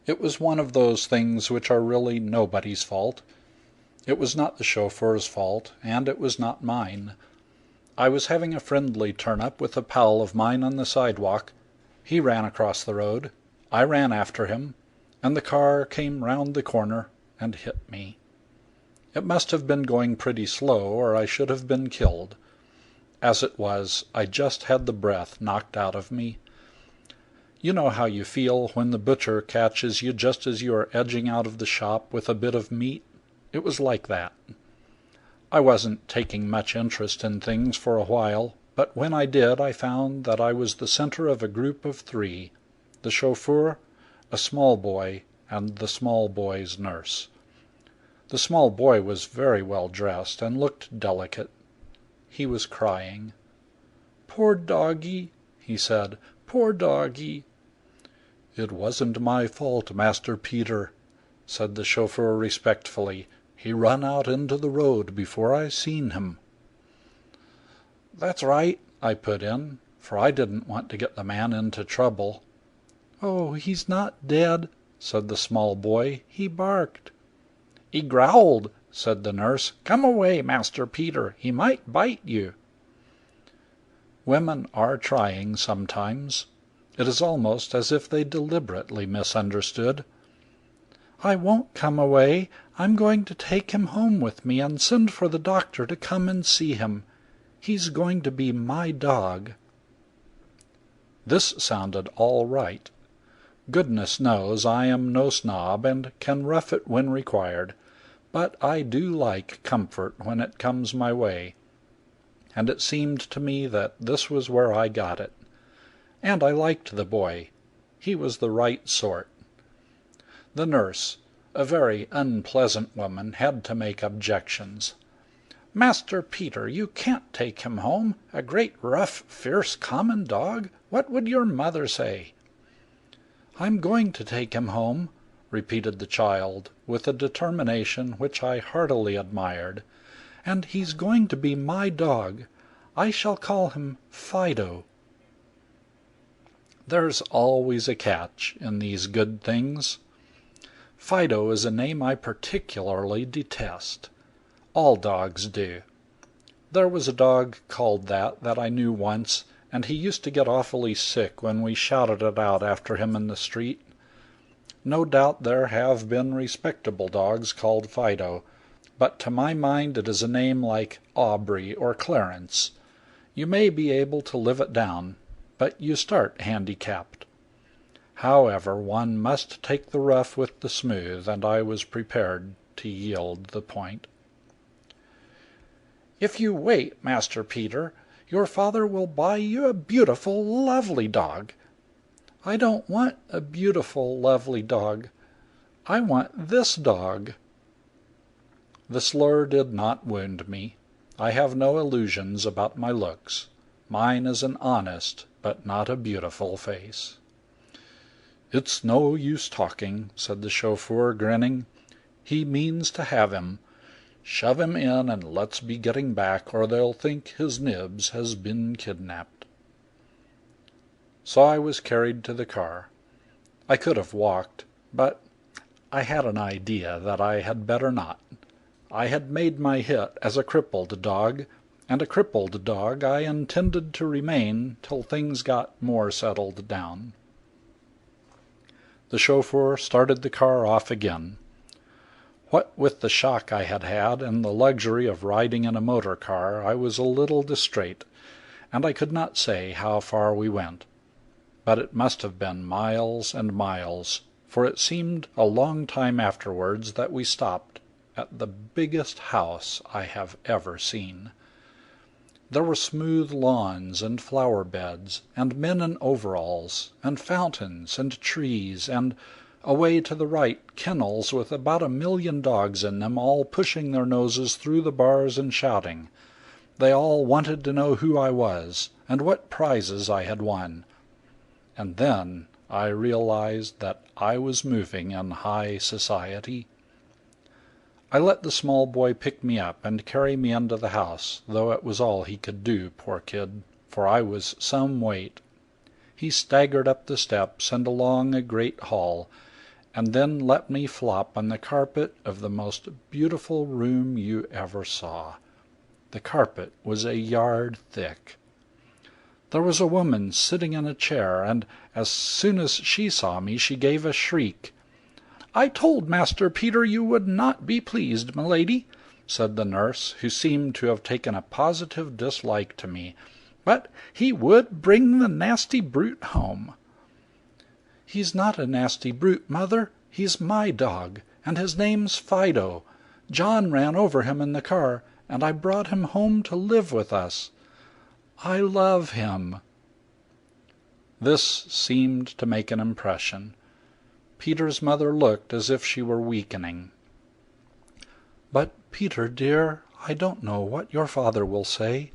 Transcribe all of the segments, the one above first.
It was one of those things which are really nobody's fault. It was not the chauffeur's fault, and it was not mine. I was having a friendly turn-up with a pal of mine on the sidewalk. He ran across the road. I ran after him, and the car came round the corner and hit me. It must have been going pretty slow, or I should have been killed. As it was, I just had the breath knocked out of me. You know how you feel when the butcher catches you just as you are edging out of the shop with a bit of meat? It was like that. I wasn't taking much interest in things for a while, but when I did I found that I was the center of a group of three: the chauffeur, a small boy, and the small boy's nurse. The small boy was very well dressed and looked delicate. He was crying. "Poor doggie," he said. "Poor doggie." "It wasn't my fault, Master Peter," said the chauffeur respectfully. "He run out into the road before I seen him." "That's right," I put in, for I didn't want to get the man into trouble. "Oh, he's not dead," said the small boy. "He barked." "He growled," said the nurse. "Come away, Master Peter. He might bite you." Women are trying sometimes. It is almost as if they deliberately misunderstood. "I won't come away. I'm going to take him home with me and send for the doctor to come and see him. He's going to be my dog." This sounded all right. Goodness knows I am no snob and can rough it when required, but I do like comfort when it comes my way, and it seemed to me that this was where I got it. And I liked the boy. He was the right sort. The nurse, a very unpleasant woman, had to make objections. "Master Peter, you can't take him home. A great rough, fierce, common dog. What would your mother say?" "I'm going to take him home," repeated the child, with a determination which I heartily admired. "And he's going to be my dog. I shall call him Fido." There's always a catch in these good things. Fido is a name I particularly detest. All dogs do. There was a dog called that I knew once, and he used to get awfully sick when we shouted it out after him in the street. No doubt there have been respectable dogs called Fido, but to my mind it is a name like Aubrey or Clarence. You may be able to live it down, but you start handicapped. However, one must take the rough with the smooth, and I was prepared to yield the point. "If you wait, Master Peter, your father will buy you a beautiful, lovely dog." "I don't want a beautiful, lovely dog. I want this dog." The slur did not wound me. I have no illusions about my looks. Mine is an honest but not a beautiful face. "It's no use talking," said the chauffeur, grinning. "He means to have him. Shove him in and let's be getting back, or they'll think his Nibs has been kidnapped." So I was carried to the car. I could have walked, but I had an idea that I had better not. I had made my hit as a crippled dog, and a crippled dog I intended to remain till things got more settled down. The chauffeur started the car off again. What with the shock I had had and the luxury of riding in a motor car, I was a little distrait, and I could not say how far we went. But it must have been miles and miles, for it seemed a long time afterwards that we stopped at the biggest house I have ever seen. There were smooth lawns and flower beds, and men in overalls, and fountains and trees, and, away to the right, kennels with about 1,000,000 dogs in them, all pushing their noses through the bars and shouting. They all wanted to know who I was, and what prizes I had won. And then I realized that I was moving in high society. I let the small boy pick me up and carry me into the house, though it was all he could do, poor kid, for I was some weight. He staggered up the steps and along a great hall, and then let me flop on the carpet of the most beautiful room you ever saw. The carpet was a yard thick. There was a woman sitting in a chair, and as soon as she saw me, she gave a shriek. "I told Master Peter you would not be pleased, milady," said the nurse, who seemed to have taken a positive dislike to me, "but he would bring the nasty brute home." "He's not a nasty brute, Mother. He's my dog, and his name's Fido. John ran over him in the car, and I brought him home to live with us. I love him." This seemed to make an impression. Peter's mother looked as if she were weakening. "But, Peter, dear, I don't know what your father will say.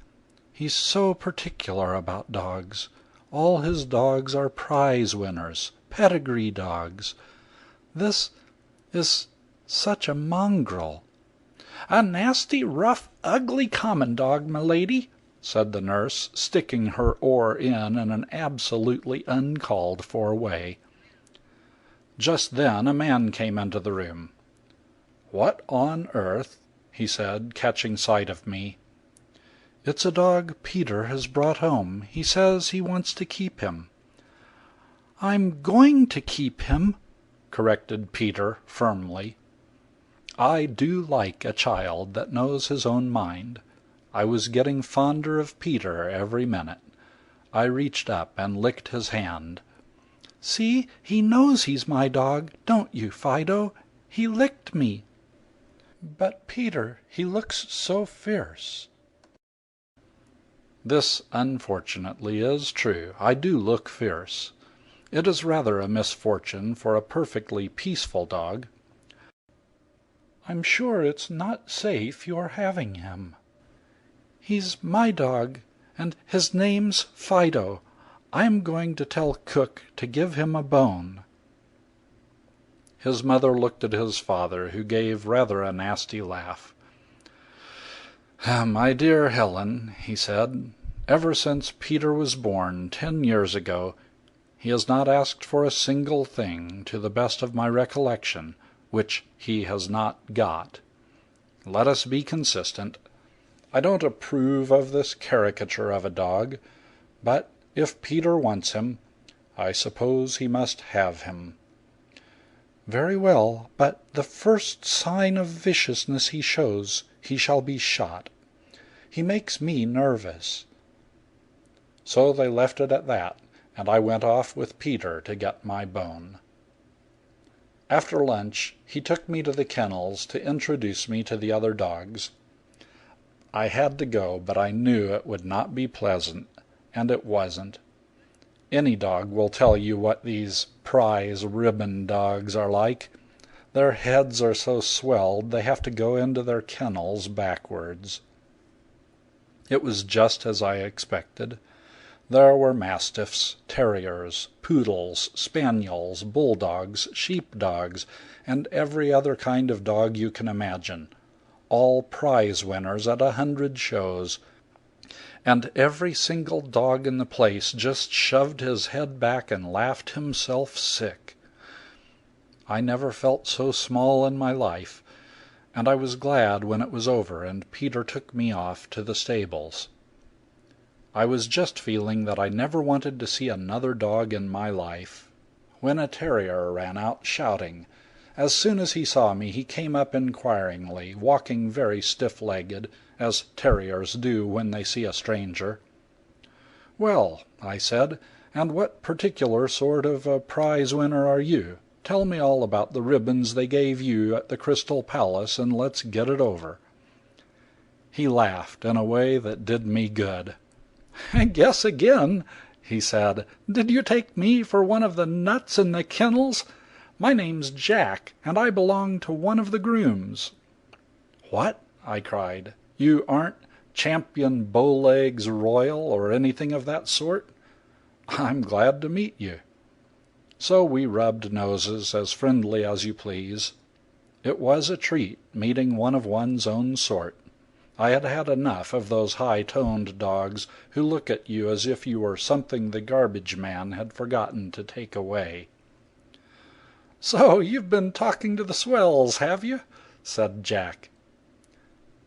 He's so particular about dogs. All his dogs are prize winners, pedigree dogs. This is such a mongrel." "A nasty, rough, ugly common dog, milady," said the nurse, sticking her oar in an absolutely uncalled for way. Just then a man came into the room. "What on earth?" he said, catching sight of me. "It's a dog Peter has brought home. He says he wants to keep him." "I'm going to keep him," corrected Peter firmly. I do like a child that knows his own mind. I was getting fonder of Peter every minute. I reached up and licked his hand. "See, he knows he's my dog, don't you, Fido? He licked me." "But, Peter, he looks so fierce." This, unfortunately, is true. I do look fierce. It is rather a misfortune for a perfectly peaceful dog. "I'm sure it's not safe your having him." "He's my dog, and his name's Fido. I'm going to tell Cook to give him a bone." His mother looked at his father, who gave rather a nasty laugh. "My dear Helen," he said, "ever since Peter was born 10 years ago, he has not asked for a single thing, to the best of my recollection, which he has not got. Let us be consistent. I don't approve of this caricature of a dog, but if Peter wants him, I suppose he must have him." "Very well, but the first sign of viciousness he shows, he shall be shot. He makes me nervous." So they left it at that, and I went off with Peter to get my bone. After lunch he took me to the kennels to introduce me to the other dogs. I had to go, but I knew it would not be pleasant, and it wasn't. Any dog will tell you what these prize ribbon dogs are like. Their heads are so swelled they have to go into their kennels backwards. It was just as I expected. There were mastiffs, terriers, poodles, spaniels, bulldogs, sheepdogs, and every other kind of dog you can imagine, all prize winners at 100 shows, and every single dog in the place just shoved his head back and laughed himself sick. I never felt so small in my life, and I was glad when it was over and Peter took me off to the stables. I was just feeling that I never wanted to see another dog in my life, when a terrier ran out shouting. As soon as he saw me he came up inquiringly, walking very stiff-legged, as terriers do when they see a stranger. "Well," I said, "and what particular sort of a prize winner are you? Tell me all about the ribbons they gave you at the Crystal Palace, and let's get it over." He laughed in a way that did me good. "Guess again," he said. "Did you take me for one of the nuts in the kennels? My name's Jack, and I belong to one of the grooms." "What?" I cried. "You aren't Champion Bowlegs Royal or anything of that sort? I'm glad to meet you." So we rubbed noses, as friendly as you please. It was a treat, meeting one of one's own sort. I had had enough of those high-toned dogs who look at you as if you were something the garbage man had forgotten to take away. "So you've been talking to the swells, have you?" said Jack.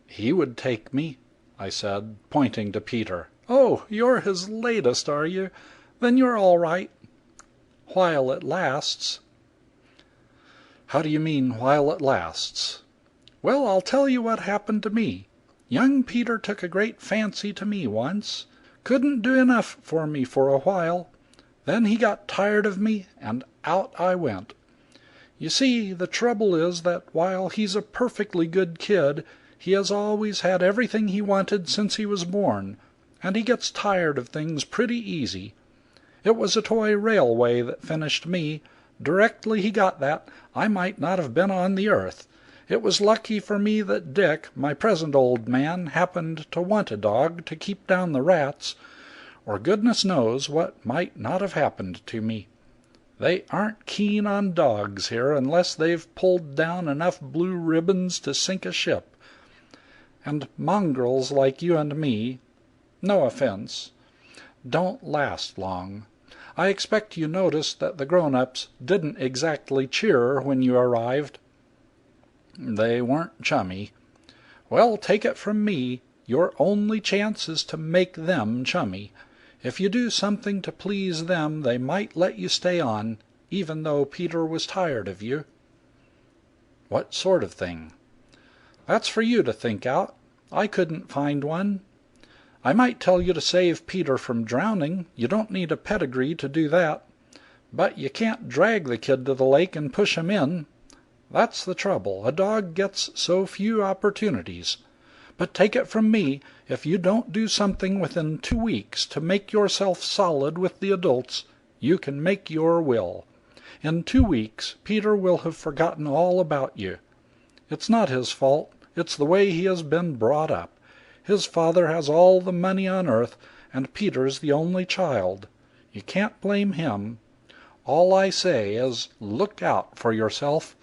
"He would take me," I said, pointing to Peter. "Oh, you're his latest, are you? Then you're all right. While it lasts." "How do you mean, while it lasts?" "Well, I'll tell you what happened to me. Young Peter took a great fancy to me once. Couldn't do enough for me for a while. Then he got tired of me, and out I went. You see, the trouble is that while he's a perfectly good kid, he has always had everything he wanted since he was born, and he gets tired of things pretty easy. It was a toy railway that finished me. Directly he got that, I might not have been on the earth. It was lucky for me that Dick, my present old man, happened to want a dog to keep down the rats, or goodness knows what might not have happened to me. They aren't keen on dogs here unless they've pulled down enough blue ribbons to sink a ship. And mongrels like you and me, no offense, don't last long. I expect you noticed that the grown-ups didn't exactly cheer when you arrived. They weren't chummy. Well, take it from me, your only chance is to make them chummy. If you do something to please them, they might let you stay on, even though Peter was tired of you." "What sort of thing?" "That's for you to think out. I couldn't find one. I might tell you to save Peter from drowning. You don't need a pedigree to do that. But you can't drag the kid to the lake and push him in. That's the trouble. A dog gets so few opportunities. But take it from me, if you don't do something within 2 weeks to make yourself solid with the adults, you can make your will. In 2 weeks Peter will have forgotten all about you. It's not his fault. It's the way he has been brought up. His father has all the money on earth, and Peter's the only child. You can't blame him. All I say is, look out for yourself.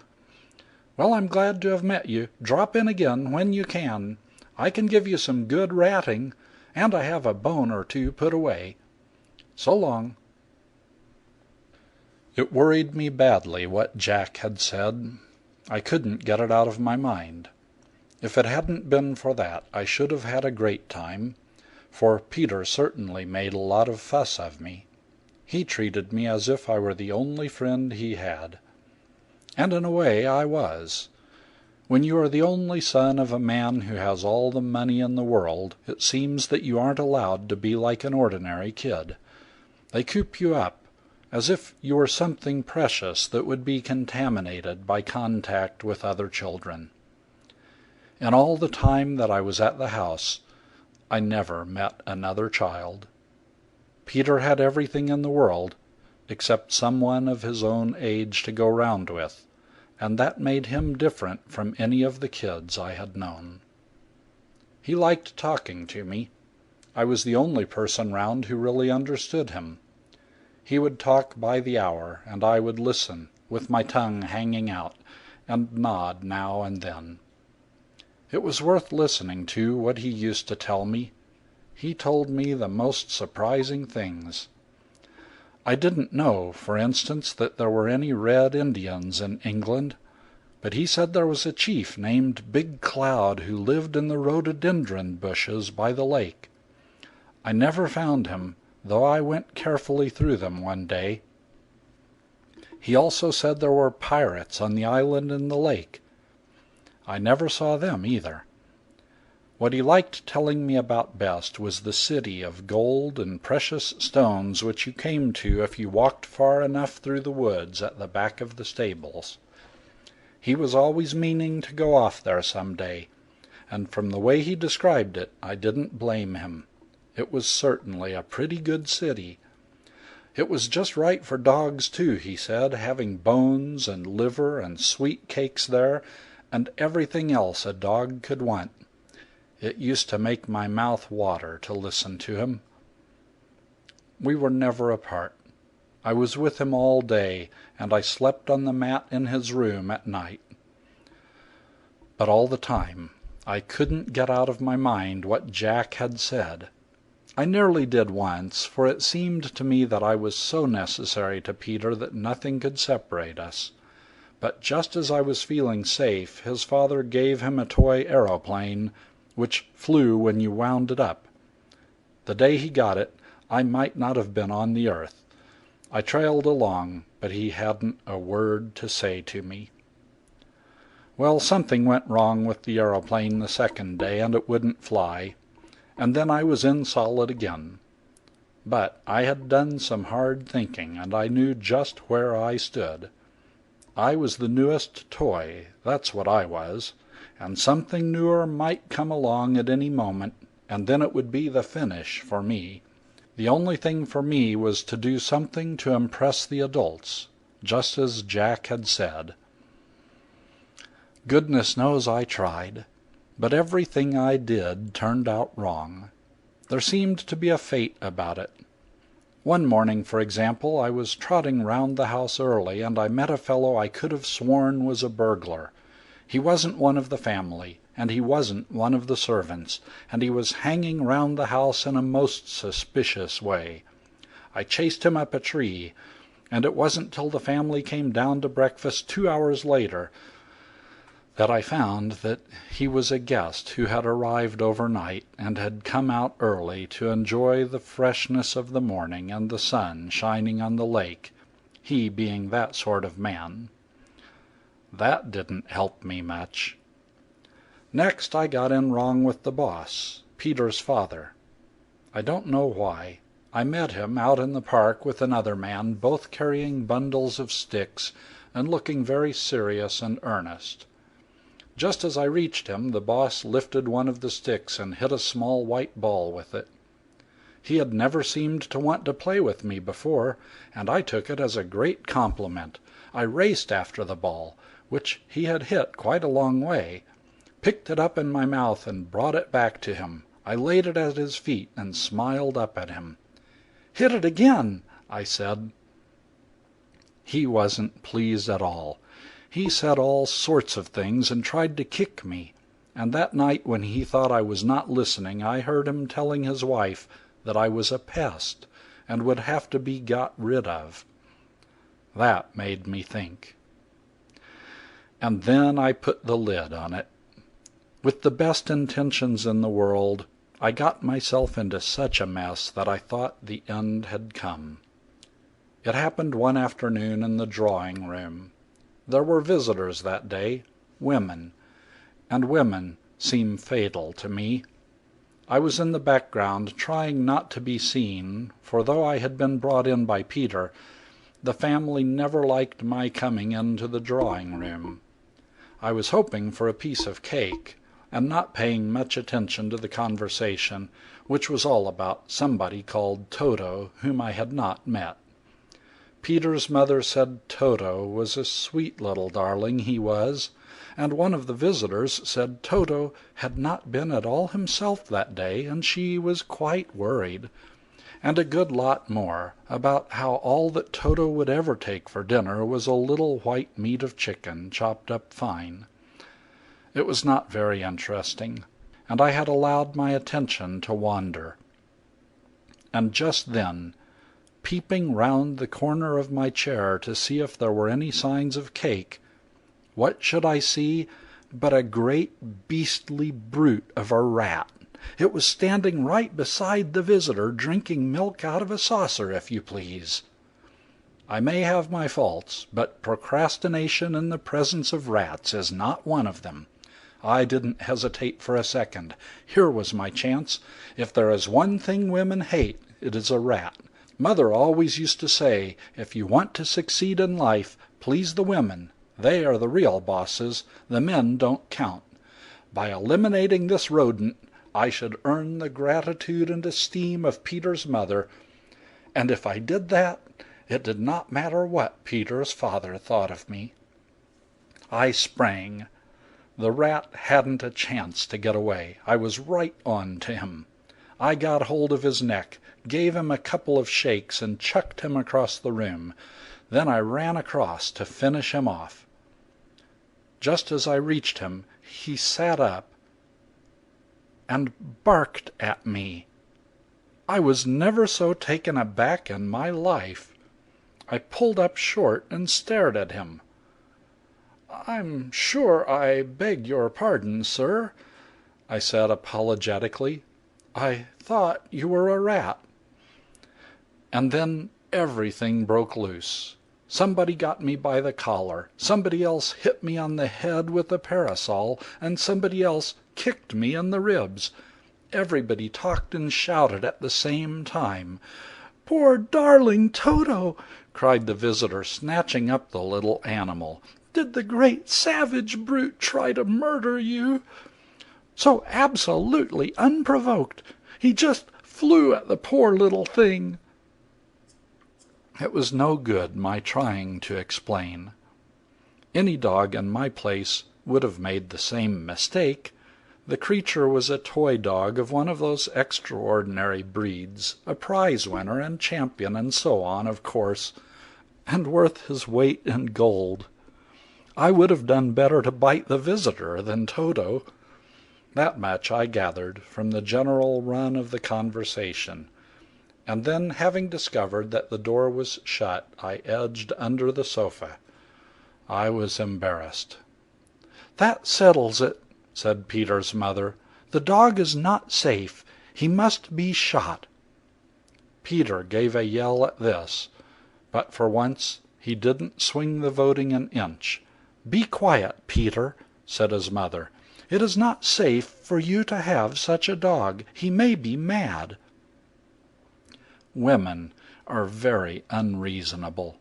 Well, I'm glad to have met you. Drop in again when you can. I can give you some good ratting, and I have a bone or two put away. So long." It worried me badly what Jack had said. I couldn't get it out of my mind. If it hadn't been for that, I should have had a great time, for Peter certainly made a lot of fuss of me. He treated me as if I were the only friend he had. And in a way I was. When you are the only son of a man who has all the money in the world, it seems that you aren't allowed to be like an ordinary kid. They coop you up, as if you were something precious that would be contaminated by contact with other children. In all the time that I was at the house, I never met another child. Peter had everything in the world, except someone of his own age to go round with, and that made him different from any of the kids I had known. He liked talking to me. I was the only person round who really understood him. He would talk by the hour, and I would listen, with my tongue hanging out, and nod now and then. It was worth listening to, what he used to tell me. He told me the most surprising things. I didn't know, for instance, that there were any red Indians in England, but he said there was a chief named Big Cloud who lived in the rhododendron bushes by the lake. I never found him, though I went carefully through them one day. He also said there were pirates on the island in the lake. I never saw them either. What he liked telling me about best was the city of gold and precious stones which you came to if you walked far enough through the woods at the back of the stables. He was always meaning to go off there some day, and from the way he described it, I didn't blame him. It was certainly a pretty good city. It was just right for dogs, too, he said, having bones and liver and sweet cakes there, and everything else a dog could want. It used to make my mouth water to listen to him. We were never apart. I was with him all day, and I slept on the mat in his room at night. But all the time, I couldn't get out of my mind what Jack had said. I nearly did once, for it seemed to me that I was so necessary to Peter that nothing could separate us. But just as I was feeling safe, his father gave him a toy aeroplane, which flew when you wound it up. The day he got it, I might not have been on the earth. I trailed along, but he hadn't a word to say to me. Well, something went wrong with the aeroplane the second day, and it wouldn't fly, and then I was in solid again. But I had done some hard thinking, and I knew just where I stood. I was the newest toy, that's what I was, and something newer might come along at any moment, and then it would be the finish for me. The only thing for me was to do something to impress the adults, just as Jack had said. Goodness knows I tried, but everything I did turned out wrong. There seemed to be a fate about it. One morning, for example, I was trotting round the house early, and I met a fellow I could have sworn was a burglar. He wasn't one of the family, and he wasn't one of the servants, and he was hanging round the house in a most suspicious way. I chased him up a tree, and it wasn't till the family came down to breakfast 2 hours later that I found that he was a guest who had arrived overnight and had come out early to enjoy the freshness of the morning and the sun shining on the lake, he being that sort of man. That didn't help me much. Next I got in wrong with the boss, Peter's father. I don't know why. I met him out in the park with another man, both carrying bundles of sticks and looking very serious and earnest. Just as I reached him, the boss lifted one of the sticks and hit a small white ball with it. He had never seemed to want to play with me before, and I took it as a great compliment. I raced after the ball, which he had hit quite a long way, picked it up in my mouth and brought it back to him. I laid it at his feet and smiled up at him. "Hit it again," I said. He wasn't pleased at all. He said all sorts of things and tried to kick me, and that night when he thought I was not listening, I heard him telling his wife that I was a pest and would have to be got rid of. That made me think. And then I put the lid on it. With the best intentions in the world, I got myself into such a mess that I thought the end had come. It happened one afternoon in the drawing room. There were visitors that day, women, and women seem fatal to me. I was in the background, trying not to be seen, for though I had been brought in by Peter, the family never liked my coming into the drawing room. I was hoping for a piece of cake, and not paying much attention to the conversation, which was all about somebody called Toto, whom I had not met. Peter's mother said Toto was a sweet little darling, he was, and one of the visitors said Toto had not been at all himself that day, and she was quite worried, and a good lot more, about how all that Toto would ever take for dinner was a little white meat of chicken, chopped up fine. It was not very interesting, and I had allowed my attention to wander. And just then, peeping round the corner of my chair to see if there were any signs of cake, what should I see but a great beastly brute of a rat. It was standing right beside the visitor, drinking milk out of a saucer, if you please. I may have my faults, but procrastination in the presence of rats is not one of them. I didn't hesitate for a second. Here was my chance. If there is one thing women hate, it is a rat. Mother always used to say, if you want to succeed in life, please the women. They are the real bosses. The men don't count. By eliminating this rodent, I should earn the gratitude and esteem of Peter's mother, and if I did that, it did not matter what Peter's father thought of me. I sprang. The rat hadn't a chance to get away. I was right on to him. I got hold of his neck, gave him a couple of shakes, and chucked him across the room. Then I ran across to finish him off. Just as I reached him, he sat up and barked at me. I was never so taken aback in my life. I pulled up short and stared at him. "I'm sure I beg your pardon, sir," I said apologetically. "I thought you were a rat." And then everything broke loose. Somebody got me by the collar, somebody else hit me on the head with a parasol, and somebody else kicked me in the ribs. Everybody talked and shouted at the same time. "Poor darling Toto!" cried the visitor, snatching up the little animal. "Did the great savage brute try to murder you? So absolutely unprovoked. He just flew at the poor little thing." It was no good my trying to explain. Any dog in my place would have made the same mistake. The creature was a toy dog of one of those extraordinary breeds, a prize winner and champion and so on, of course, and worth his weight in gold. I would have done better to bite the visitor than Toto. That much I gathered from the general run of the conversation, and then, having discovered that the door was shut, I edged under the sofa. I was embarrassed. "That settles it," said Peter's mother. "The dog is not safe. He must be shot." Peter gave a yell at this, but for once he didn't swing the voting an inch. "Be quiet, Peter," said his mother. "It is not safe for you to have such a dog. He may be mad." Women are very unreasonable.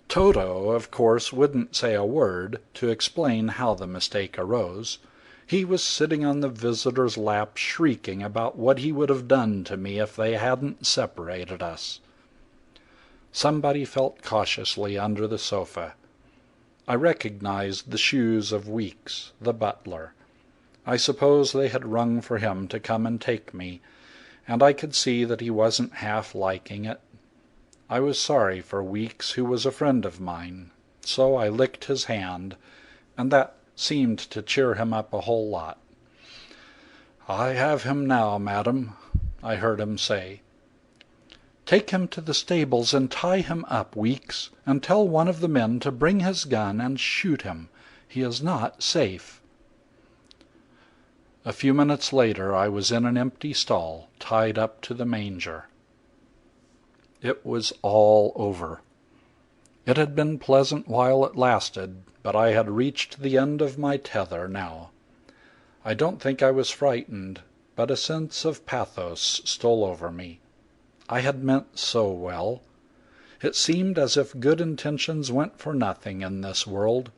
Toto, of course, wouldn't say a word to explain how the mistake arose. He was sitting on the visitor's lap shrieking about what he would have done to me if they hadn't separated us. Somebody felt cautiously under the sofa. I recognized the shoes of Weeks, the butler. I suppose they had rung for him to come and take me, and I could see that he wasn't half liking it. I was sorry for Weeks, who was a friend of mine, so I licked his hand, and that seemed to cheer him up a whole lot. "I have him now, madam," I heard him say. "Take him to the stables and tie him up, Weeks, and tell one of the men to bring his gun and shoot him. He is not safe." A few minutes later I was in an empty stall, tied up to the manger. It was all over. It had been pleasant while it lasted, but I had reached the end of my tether now. I don't think I was frightened, but a sense of pathos stole over me. I had meant so well. It seemed as if good intentions went for nothing in this world.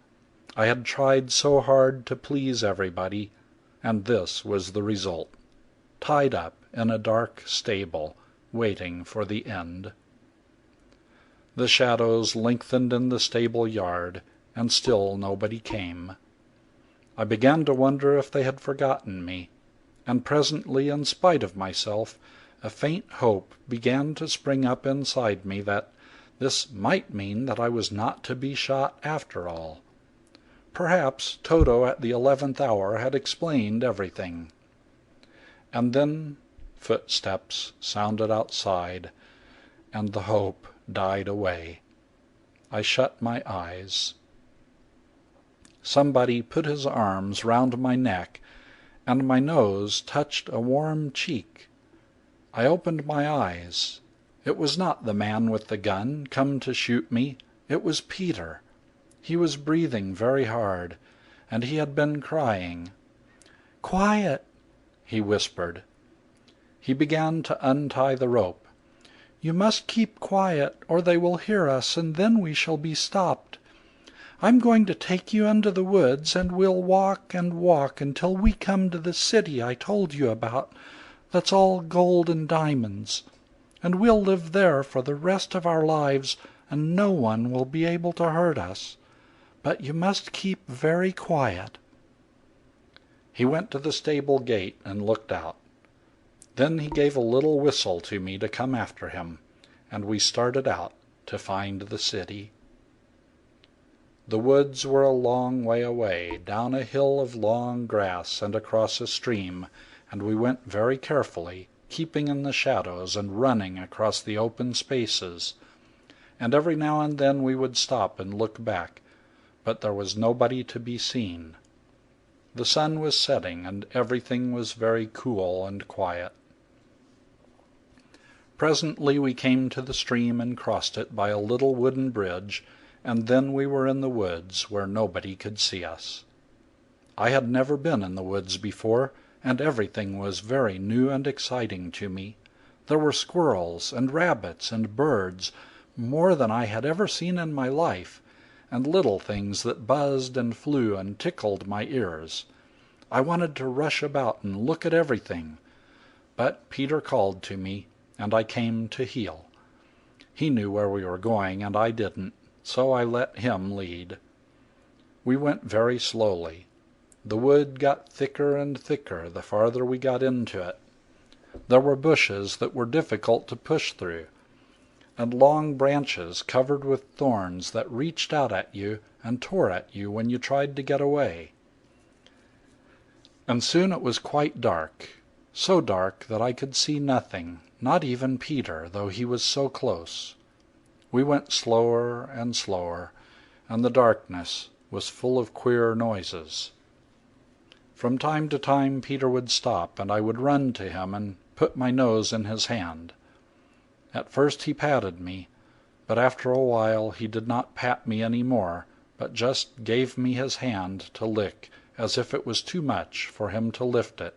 I had tried so hard to please everybody, and this was the result. Tied up in a dark stable, waiting for the end. The shadows lengthened in the stable yard, and still nobody came. I began to wonder if they had forgotten me, and presently, in spite of myself, a faint hope began to spring up inside me that this might mean that I was not to be shot after all. Perhaps Toto at the 11th hour had explained everything. And then footsteps sounded outside, and the hope died away. I shut my eyes. Somebody put his arms round my neck, and my nose touched a warm cheek. I opened my eyes. It was not the man with the gun come to shoot me. It was Peter. He was breathing very hard, and he had been crying. "Quiet," he whispered. He began to untie the rope. "You must keep quiet, or they will hear us, and then we shall be stopped. I'm going to take you into the woods, and we'll walk and walk until we come to the city I told you about, that's all gold and diamonds. And we'll live there for the rest of our lives, and no one will be able to hurt us. But you must keep very quiet." He went to the stable gate and looked out. Then he gave a little whistle to me to come after him, and we started out to find the city. The woods were a long way away, down a hill of long grass and across a stream, and we went very carefully, keeping in the shadows and running across the open spaces. And every now and then we would stop and look back, but there was nobody to be seen. The sun was setting, and everything was very cool and quiet. Presently we came to the stream and crossed it by a little wooden bridge, and then we were in the woods where nobody could see us. I had never been in the woods before, and everything was very new and exciting to me. There were squirrels and rabbits and birds, more than I had ever seen in my life, and little things that buzzed and flew and tickled my ears. I wanted to rush about and look at everything, but Peter called to me, and I came to heel. He knew where we were going, and I didn't, so I let him lead. We went very slowly. The wood got thicker and thicker the farther we got into it. There were bushes that were difficult to push through, and long branches covered with thorns that reached out at you and tore at you when you tried to get away. And soon it was quite dark, so dark that I could see nothing, not even Peter, though he was so close. We went slower and slower, and the darkness was full of queer noises. From time to time Peter would stop, and I would run to him and put my nose in his hand. At first he patted me, but after a while he did not pat me any more, but just gave me his hand to lick, as if it was too much for him to lift it.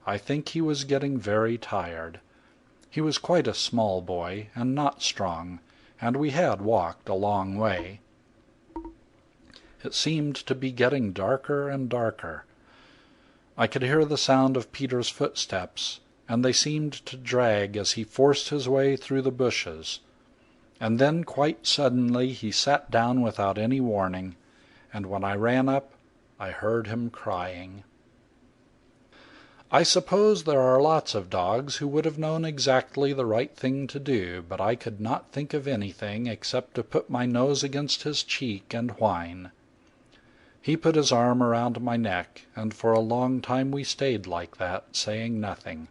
I think he was getting very tired. He was quite a small boy, and not strong, and we had walked a long way. It seemed to be getting darker and darker. I could hear the sound of Peter's footsteps, and they seemed to drag as he forced his way through the bushes. And then quite suddenly he sat down without any warning, and when I ran up, I heard him crying. I suppose there are lots of dogs who would have known exactly the right thing to do, but I could not think of anything except to put my nose against his cheek and whine. He put his arm around my neck, and for a long time we stayed like that, saying nothing.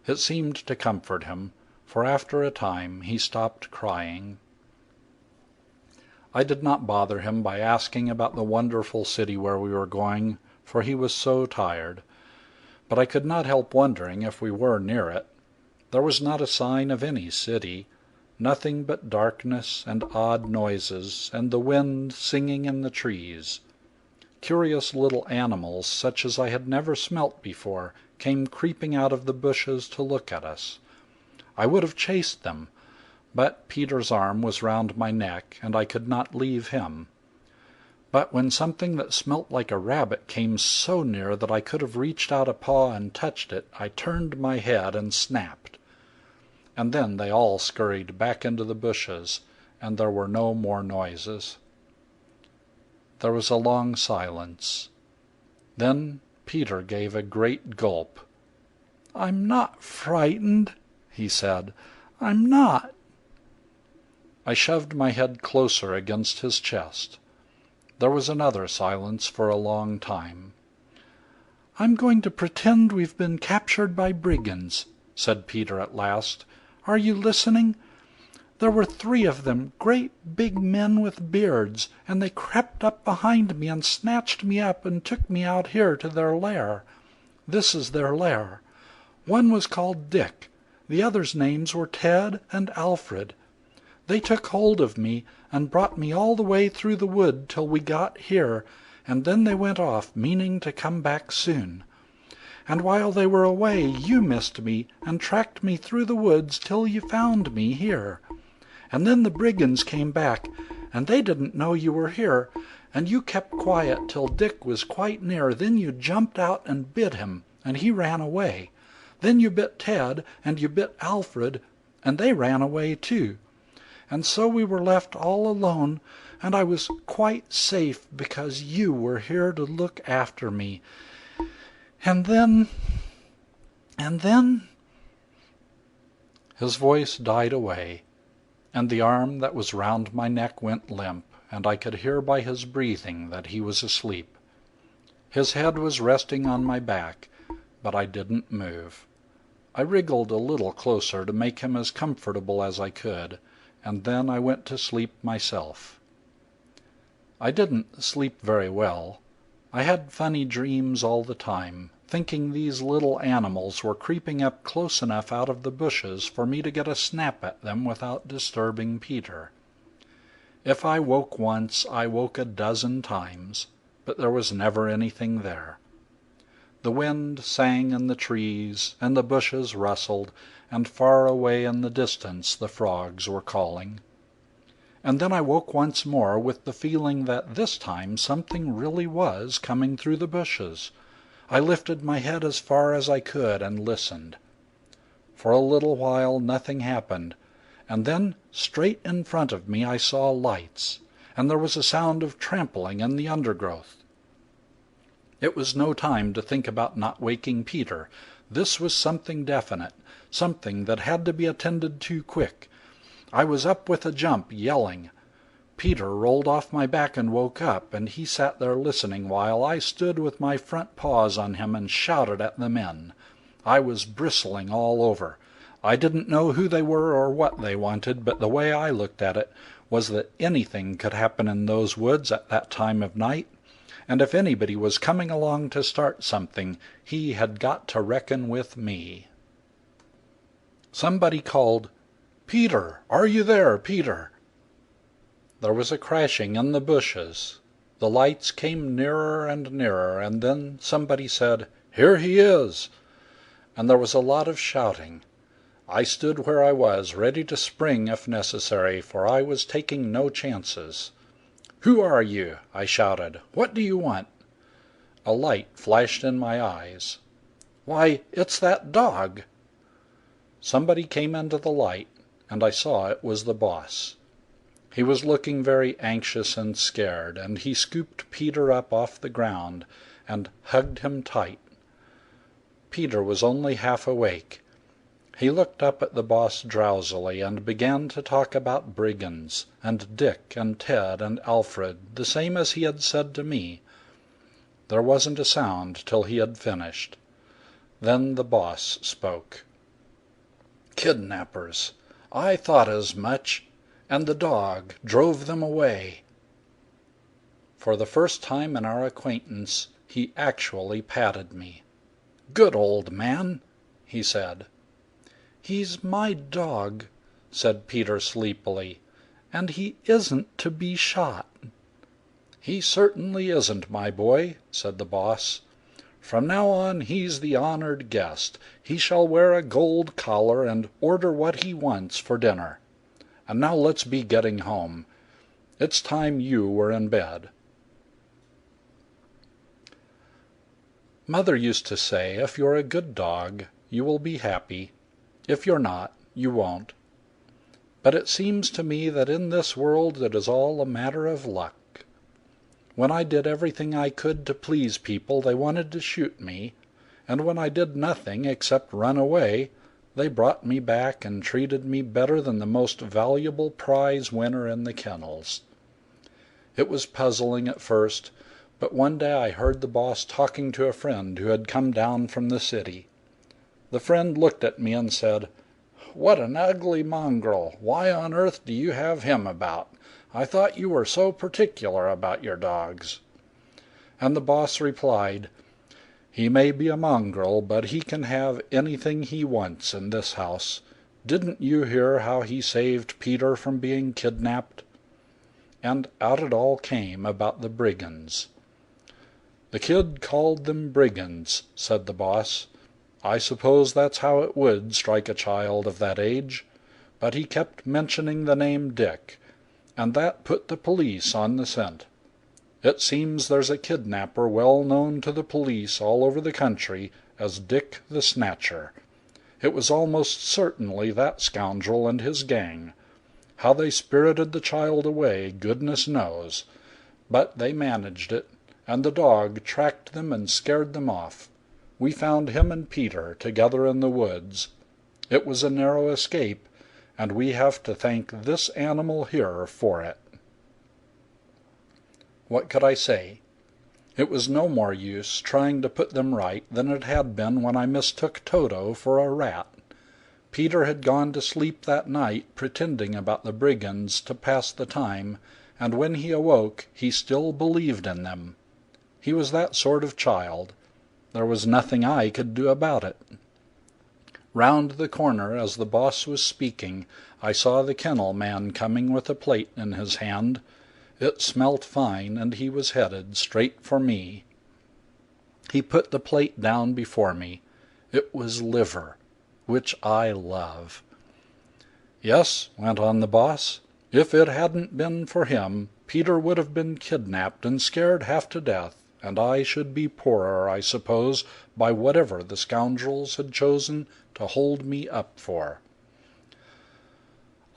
It seemed to comfort him, for after a time he stopped crying. I did not bother him by asking about the wonderful city where we were going, for he was so tired. But I could not help wondering if we were near it. There was not a sign of any city, nothing but darkness and odd noises, and the wind singing in the trees. Curious little animals, such as I had never smelt before, came creeping out of the bushes to look at us. I would have chased them, but Peter's arm was round my neck, and I could not leave him. But when something that smelt like a rabbit came so near that I could have reached out a paw and touched it, I turned my head and snapped. And then they all scurried back into the bushes, and there were no more noises. There was a long silence. Then Peter gave a great gulp. "I'm not frightened," he said. "I'm not." I shoved my head closer against his chest. There was another silence for a long time. "I'm going to pretend we've been captured by brigands," said Peter at last. "Are you listening? There were 3 of them, great big men with beards, and they crept up behind me and snatched me up and took me out here to their lair. This is their lair. One was called Dick. The others' names were Ted and Alfred. They took hold of me and brought me all the way through the wood till we got here, and then they went off, meaning to come back soon. And while they were away, you missed me and tracked me through the woods till you found me here. And then the brigands came back, and they didn't know you were here, and you kept quiet till Dick was quite near. Then you jumped out and bit him, and he ran away. Then you bit Ted, and you bit Alfred, and they ran away too. And so we were left all alone, and I was quite safe because you were here to look after me. And then... His voice died away, and the arm that was round my neck went limp, and I could hear by his breathing that he was asleep. His head was resting on my back, but I didn't move. I wriggled a little closer to make him as comfortable as I could, and then I went to sleep myself. I didn't sleep very well. I had funny dreams all the time, thinking these little animals were creeping up close enough out of the bushes for me to get a snap at them without disturbing Peter. If I woke once, I woke a dozen times, but there was never anything there. The wind sang in the trees, and the bushes rustled, and far away in the distance the frogs were calling. And then I woke once more with the feeling that this time something really was coming through the bushes. I lifted my head as far as I could and listened. For a little while nothing happened, and then straight in front of me I saw lights, and there was a sound of trampling in the undergrowth. It was no time to think about not waking Peter. This was something definite, something that had to be attended to quick. I was up with a jump, yelling. Peter rolled off my back and woke up, and he sat there listening while I stood with my front paws on him and shouted at the men. I was bristling all over. I didn't know who they were or what they wanted, but the way I looked at it was that anything could happen in those woods at that time of night, and if anybody was coming along to start something, he had got to reckon with me. Somebody called, "Peter! Are you there, Peter?" There was a crashing in the bushes. The lights came nearer and nearer, and then somebody said, "Here he is!" And there was a lot of shouting. I stood where I was, ready to spring if necessary, for I was taking no chances. "Who are you?" I shouted. "What do you want?" A light flashed in my eyes. "Why, it's that dog!" Somebody came into the light, and I saw it was the boss. He was looking very anxious and scared, and he scooped Peter up off the ground and hugged him tight. Peter was only half awake. He looked up at the boss drowsily and began to talk about brigands, and Dick and Ted and Alfred, the same as he had said to me. There wasn't a sound till he had finished. Then the boss spoke. "Kidnappers. I thought as much. And the dog drove them away." For the first time in our acquaintance, he actually patted me. "Good old man," he said. "He's my dog," said Peter sleepily, "and he isn't to be shot." "He certainly isn't, my boy," said the boss. "From now on he's the honored guest. He shall wear a gold collar and order what he wants for dinner. And now let's be getting home. It's time you were in bed." Mother used to say, if you're a good dog, you will be happy. If you're not, you won't. But it seems to me that in this world it is all a matter of luck. When I did everything I could to please people, they wanted to shoot me, and when I did nothing except run away, they brought me back and treated me better than the most valuable prize winner in the kennels. It was puzzling at first, but one day I heard the boss talking to a friend who had come down from the city. The friend looked at me and said, "What an ugly mongrel! Why on earth do you have him about? I thought you were so particular about your dogs." And the boss replied, "He may be a mongrel, but he can have anything he wants in this house. Didn't you hear how he saved Peter from being kidnapped?" And out it all came about the brigands. "The kid called them brigands," said the boss. "I suppose that's how it would strike a child of that age. But he kept mentioning the name Dick, and that put the police on the scent. It seems there's a kidnapper well known to the police all over the country as Dick the Snatcher. It was almost certainly that scoundrel and his gang. How they spirited the child away, goodness knows. But they managed it, and the dog tracked them and scared them off. We found him and Peter together in the woods. It was a narrow escape, and we have to thank this animal here for it." What could I say? It was no more use trying to put them right than it had been when I mistook Toto for a rat. Peter had gone to sleep that night pretending about the brigands to pass the time, and when he awoke he still believed in them. He was that sort of child. There was nothing I could do about it. Round the corner, as the boss was speaking, I saw the kennel man coming with a plate in his hand. It smelt fine, and he was headed straight for me. He put the plate down before me. It was liver, which I love. "Yes," went on the boss, "if it hadn't been for him, Peter would have been kidnapped and scared half to death, and I should be poorer, I suppose, by whatever the scoundrels had chosen to hold me up for.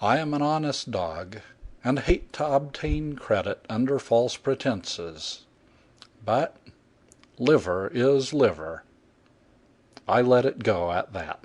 I am an honest dog, and hate to obtain credit under false pretenses. But liver is liver. I let it go at that."